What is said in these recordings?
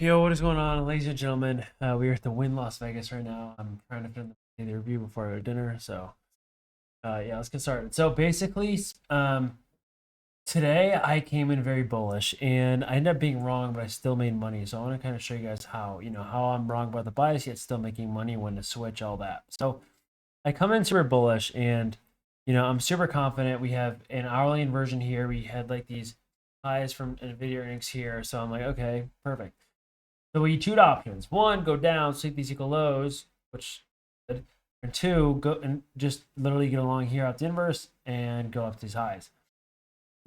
Yo, what is going on, ladies and gentlemen? We are at the Wynn Las Vegas right now. I'm trying to finish the review before I go to dinner. So, yeah, let's get started. So, basically, today I came in very bullish and I ended up being wrong, but I still made money. So, I want to kind of show you guys how, how I'm wrong about the bias, yet still making money, when to switch, all that. So, I come in super bullish and, I'm super confident. We have an hourly inversion here. We had like these highs from NVIDIA earnings here. So, I'm like, okay, perfect. So we two options. One, go down, seek these equal lows, which good. And two, go and just literally get along here out the inverse and go up to these highs.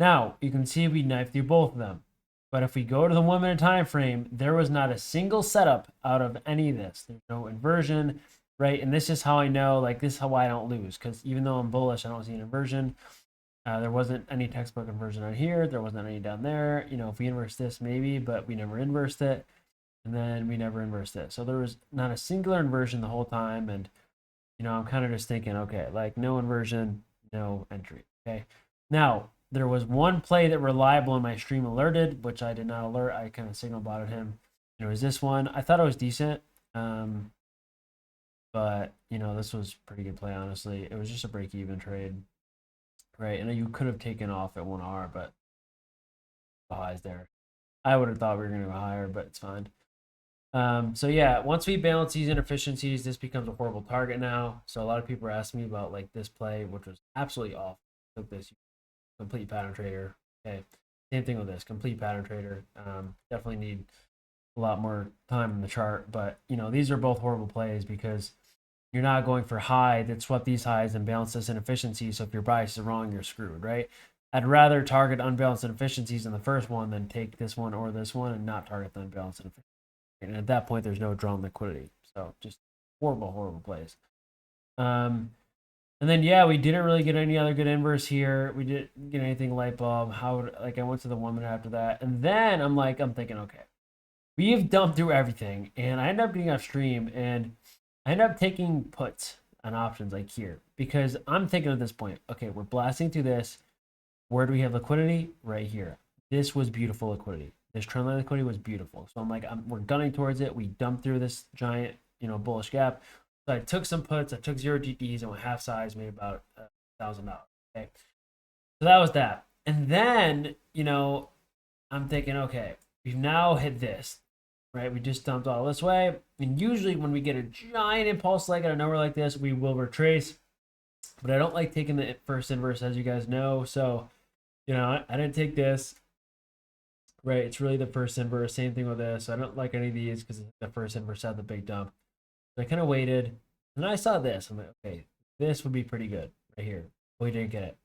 Now you can see we knifed through both of them. But if we go to the 1 minute time frame, there was not a single setup out of any of this. There's no inversion, right? And this is how I know, like, this is how I don't lose. Because even though I'm bullish, I don't see an inversion. There wasn't any textbook inversion on here. There wasn't any down there. If we inverse this, maybe, but we never inversed it. And then we never inversed it. So there was not a singular inversion the whole time. And, I'm kind of just thinking, okay, like no inversion, no entry. Okay. Now, there was one play that reliable in my stream alerted, which I did not alert. I kind of signal botted him. It was this one. I thought it was decent. But, this was pretty good play, honestly. It was just a break even trade. Right. And you could have taken off at 1R, but the highs there. I would have thought we were going to go higher, but it's fine. So yeah, once we balance these inefficiencies, this becomes a horrible target now. So a lot of people are asking me about like this play, which was absolutely awful. Took this complete pattern trader. Okay, same thing with this complete pattern trader. Definitely need a lot more time in the chart, but these are both horrible plays because you're not going for high that swept these highs and balance this inefficiency. So if your bias is wrong, you're screwed, right? I'd rather target unbalanced inefficiencies in the first one than take this one or this one and not target the unbalanced inefficiencies. And at that point, there's no drawn liquidity. So just horrible, horrible plays. And then, yeah, we didn't really get any other good inverse here. We didn't get anything light bulb. I went to the 1 minute after that. And then I'm thinking, okay, we've dumped through everything. And I ended up getting off stream and I ended up taking puts on options like here because I'm thinking at this point, okay, we're blasting through this. Where do we have liquidity? Right here. This was beautiful liquidity. This trend line liquidity was beautiful. So I'm like, we're gunning towards it. We dumped through this giant, bullish gap. So I took some puts. I took 0 GDs and went half size, made about $1,000. Okay. So that was that. And then, I'm thinking, okay, we've now hit this, right? We just dumped all this way. And usually when we get a giant impulse leg out of nowhere like this, we will retrace. But I don't like taking the first inverse, as you guys know. So, I didn't take this. Right, it's really the first inverse. Same thing with this. I don't like any of these because the first inverse had the big dump. So I kind of waited, and I saw this. I'm like, okay, this would be pretty good right here. But we didn't get it.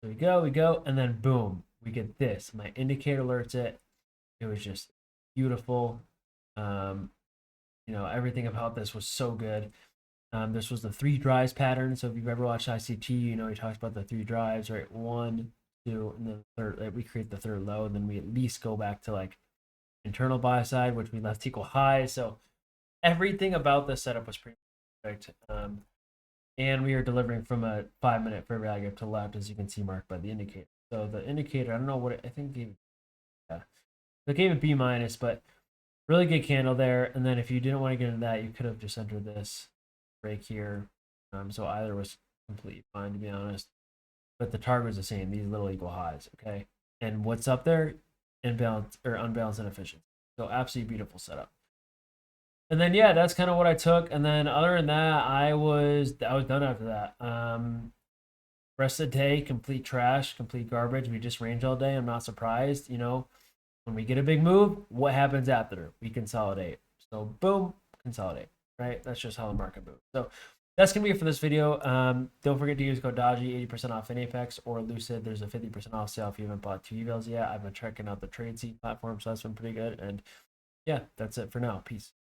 So we go, and then boom, we get this. My indicator alerts it. It was just beautiful. Everything about this was so good. This was the 3 drives pattern. So if you've ever watched ICT, he talks about the 3 drives, right? 1, 2, and then the third, like, we create the third low, and then we at least go back to like internal buy side, which we left equal highs. So everything about this setup was pretty perfect. And we are delivering from a 5 minute fair value up to left, as you can see marked by the indicator. So the indicator, I don't know what I think gave, yeah, it gave it B minus, but really good candle there. And then if you didn't want to get into that, you could have just entered this break here. So either was completely fine, to be honest. But the target was the same. These little equal highs, okay? And what's up there? Imbalanced or unbalanced inefficiency. So absolutely beautiful setup. And then yeah, that's kind of what I took. And then other than that, I was done after that. Rest of the day, complete trash, complete garbage. We just range all day. I'm not surprised. When we get a big move, what happens after? We consolidate. So boom, consolidate. Right? That's just how the market moves. So that's going to be it for this video. Don't forget to use code DodGy, 80% off in Apex or Lucid. There's a 50% off sale if you haven't bought 2 evals yet. I've been checking out the Tradesea platform, so that's been pretty good. And yeah, that's it for now. Peace.